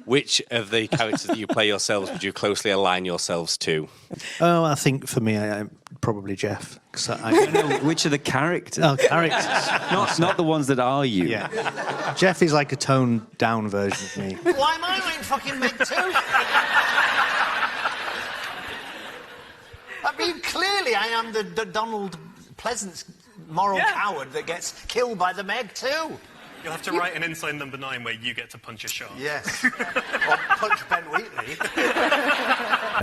Which of the characters that you play yourselves would you closely align yourselves to? Oh, I think for me, I'm probably Jeff. No, which of the characters? Oh, characters. not the ones that are you. Yeah. Jeff is like a toned-down version of me. Why am I wearing fucking Meg too? I mean, clearly I am the Donald Pleasance moral coward that gets killed by the Meg too. You'll have to write an Inside Number 9 where you get to punch a shark. Yes. Or punch Ben Wheatley.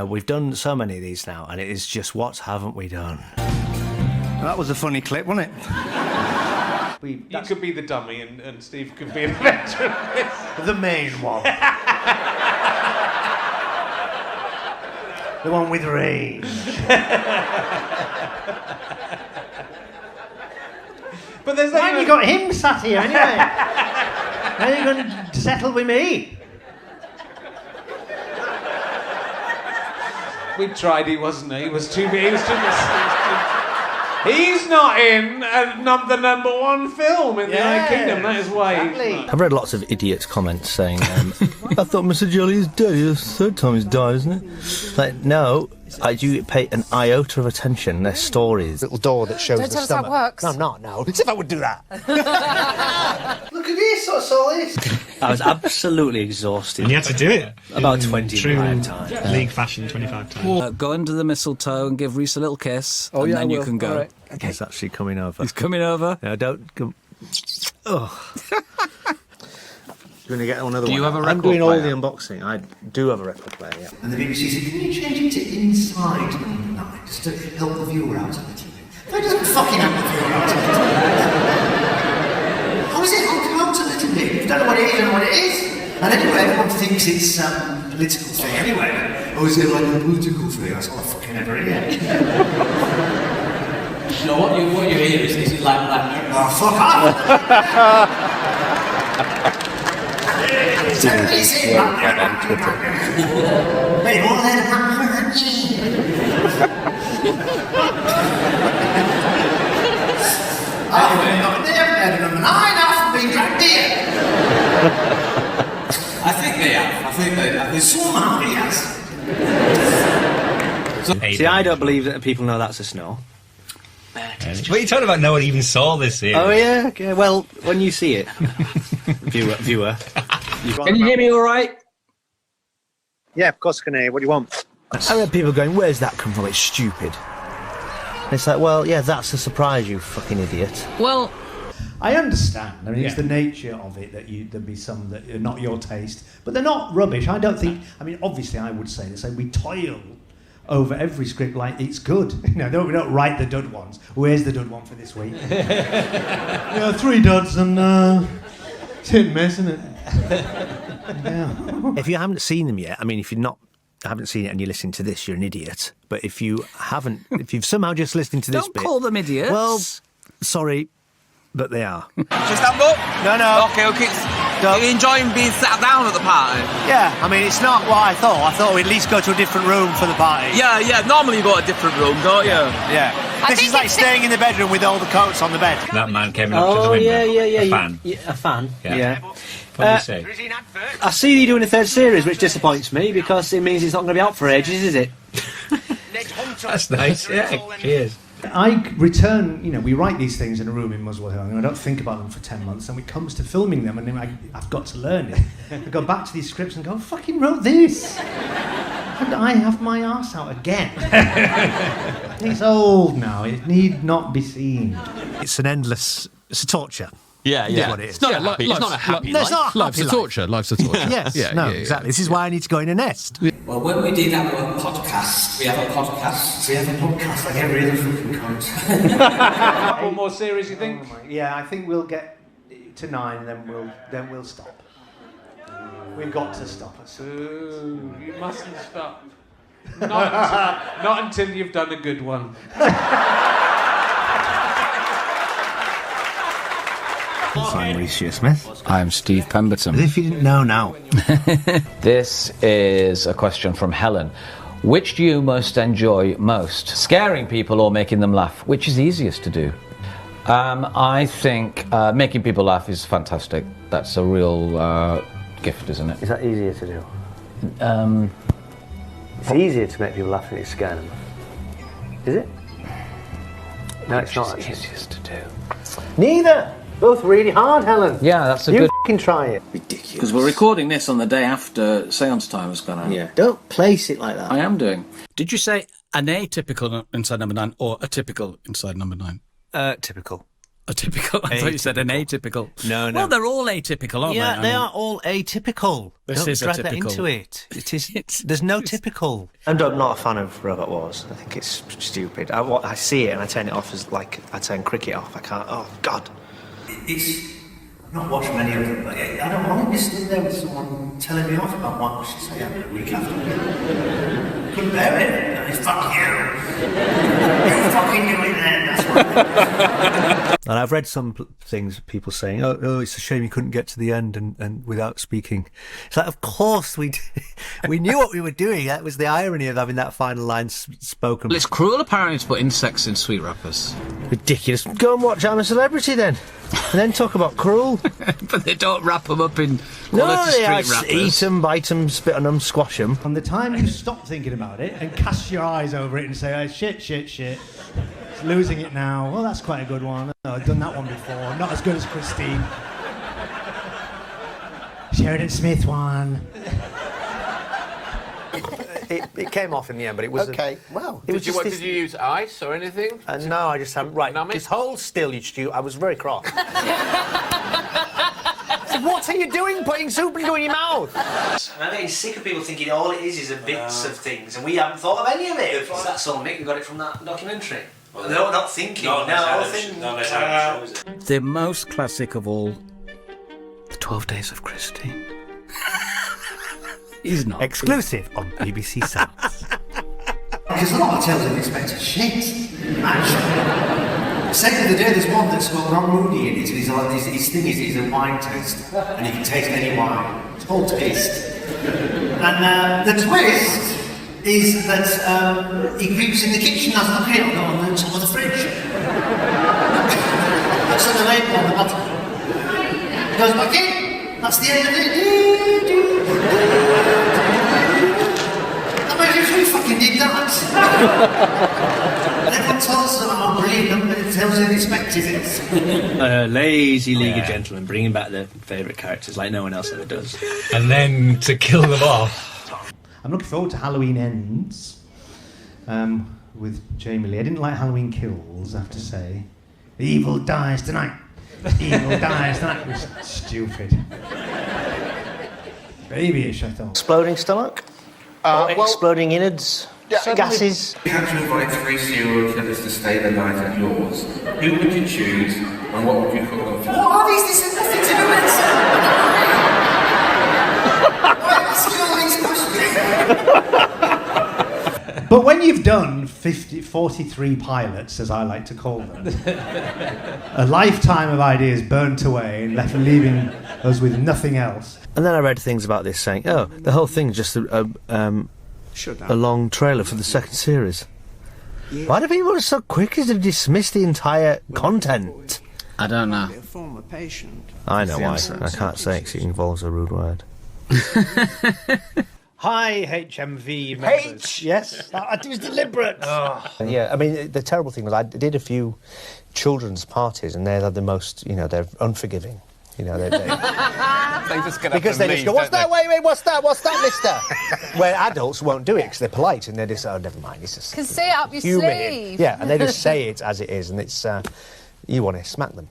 We've done so many of these now, and it is just what haven't we done? That was a funny clip, wasn't it? You could be the dummy and Steve could be the veteran. The main one. The one with range. But there's Why have you got him sat here anyway? How are you going to settle with me? We tried, he wasn't. He was too big. He's not in the number one film in the United Kingdom. That is why. Exactly. I've read lots of idiots' comments saying, I thought Mr. Jelly is dead. It's the third time he's died, isn't it? Like, no. I do pay an iota of attention. Their stories. Little door that shows Don't the tell us stomach. how it works. No, I'm not. No. As if I would do that. Look at this. I saw this. I was absolutely exhausted. And you had to do it. About 25 times. League fashion, 25 times. Go under the mistletoe and give Reece a little kiss, Oh, and yeah, then I you will. can go. All right. Okay. He's actually coming over. He's coming over. No, don't come. Oh. You're going to get another one. Do you have a record I'm doing all player? the unboxing. I do have a record player, yeah. And the BBC said, can you change it to inside? No, just to help the viewer out a little bit. That doesn't fucking help the viewer out a little bit. How is it helping out a little bit? You don't know what it is, you don't know what it is. And anyway, everyone thinks it's a political thing anyway. Oh, is it like a political thing? That's all I fucking ever hear. No, what you hear is it like Black Mirror? Oh, fuck off! Is that what you say? Wait, all that I've never had a number 9 off being dragged here. I think they have. I think Somehow he has. See, I don't believe that people know that's a snore. What are you talking about? No one even saw this here. Oh, yeah? Okay, well, when you see it, viewer. Can you hear me all right? Yeah, of course I can hear you. What do you want? I read people going, where's that come from? It's stupid. And it's like, well, yeah, that's a surprise, you fucking idiot. Well, I understand. I mean, it's the nature of it that there'd be some that are not your taste, but they're not rubbish. I don't think. I mean, obviously, I would say we toil over every script like it's good. We don't write the dud ones. Where's the dud one for this week? 3 duds and it's hit and miss, isn't it? Yeah. If you haven't seen them yet, I mean, if you haven't seen it and you're listening to this, you're an idiot. But if you've somehow just listening to this don't bit, call them idiots. well, sorry, but they are. Just stand up? No. Okay. Are you enjoying being sat down at the party? Yeah, I mean, it's not what I thought. I thought we'd at least go to a different room for the party. Yeah. Normally you go to a different room, don't you? Yeah. This is like staying in the bedroom with all the coats on the bed. That man came up to the window. A fan. A fan. Yeah. What did you say? I see you doing a 3rd series, which disappoints me because it means it's not going to be out for ages, is it? That's nice. Yeah. Cheers. I return, we write these things in a room in Muswell Hill, and I don't think about them for 10 months, and when it comes to filming them, and then I've got to learn it. I go back to these scripts and go, I fucking wrote this! And I have my arse out again. It's old now, it need not be seen. It's it's a torture. Yeah. Is what it is. It's not a happy life. No, it's not a life's happy a torture. Life's a torture. Yes, exactly. This is why I need to go in a nest. Well, when we did our podcast, we have a podcast like every other fucking cunt. Couple more series, you think? Yeah, I think we'll get to 9, and then we'll stop. We've got to stop us. Ooh, you mustn't stop. Not until you've done a good one. I'm Reece Shearsmith. I'm Steve Pemberton. As if you didn't know now. This is a question from Helen. Which do you most enjoy most? Scaring people or making them laugh? Which is easiest to do? I think making people laugh is fantastic. That's a real gift, isn't it? Is that easier to do? It's easier to make people laugh than it's scare them. Is it? No, it's not. It's easiest to do. Neither! Both really hard, Helen. Yeah, that's a you good... can try it. Ridiculous. Because we're recording this on the day after seance time has gone out. Yeah. Don't place it like that. I am doing. Did you say an atypical inside number 9 or a typical inside number 9? Typical. A typical? I thought you said an atypical. No. Well, they're all atypical, aren't they? Yeah, they are all atypical. This is drag that atypical. into it. It is. There's no typical. I'm not a fan of Robot Wars. I think it's stupid. I see it and I turn it off as like I turn cricket off. I can't. Oh God. It's I've not watched many of them, but I don't want to be sitting there with someone telling me off about what I should say a week after. Couldn't bear it. And it's fuck you. You fucking do it then. That's what. And I've read some things, people saying, "Oh, it's a shame you couldn't get to the end and without speaking." It's like, of course we knew what we were doing. That was the irony of having that final line spoken. Well, it's cruel apparently to put insects in sweet wrappers. Ridiculous. Go and watch I'm a Celebrity then, and then talk about cruel. But they don't wrap them up in No, quality they street wrappers. eat them, bite them, spit on them, squash them. From the time you stop thinking about it and cast your eyes over it and say, oh, shit, it's losing it now. Well, that's quite a good one. Oh, I've done that one before. Not as good as Christine. Sheridan Smith one. It came off in the end, but it was okay. Well, did you use ice or anything? No, I just haven't. Right, just hold still, you Stu. I was very cross. So what are you doing, putting soup into your mouth? I'm getting sick of people thinking all it is a bits of things, and we haven't thought of any of it. Is that so, Mick? You got it from that documentary? Well, no, not thinking. No, The most classic of all, The 12 Days of Christine. He's not. Exclusive on BBC Sounds. Because a lot of tales are expected shit, actually. Second of the day, there's one that's got Ron Moody in it, and his thing is he's a wine taster, and you can taste any wine. It's called Taste. And the twist is that he creeps in the kitchen, has a look at it on the top of the fridge. Looks at the label on the bottom. Goes back in. That's the end of it. Who fucking did that? And everyone tells them how brilliant, but it tells you they expected it. Lazy League of Gentlemen, bringing back their favourite characters like no one else ever does. And then to kill them off. I'm looking forward to Halloween Ends with Jamie Lee. I didn't like Halloween Kills, I have to say. The evil dies tonight. Evil dies tonight. It was stupid. Babyish, I thought. Exploding stomach? Exploding innards? Gases? You had to invite 3 serial killers to stay the night at yours. Who would you choose, and what would you cook them for? What are these? This has nothing to do with it. Why am I asking all these questions? But when you've done 43 pilots, as I like to call them, a lifetime of ideas burnt away and leaving us with nothing else. And then I read things about this saying, oh, the whole thing's just a long trailer for the second series. Yeah. Why do people so quickly to dismiss the entire content? I don't know. I know why. I can't say it because it involves a rude word. Hi, HMV members. Yes, it was deliberate. Oh. Yeah, I mean, the terrible thing was I did a few children's parties and they had the most, they're unforgiving. They just get because they just go, what's that? Wait, what's that, mister? Where adults won't do it because they're polite and they just, oh, never mind. It's just can say it up your sleeve. Yeah, and they just say it as it is and it's, you want to smack them.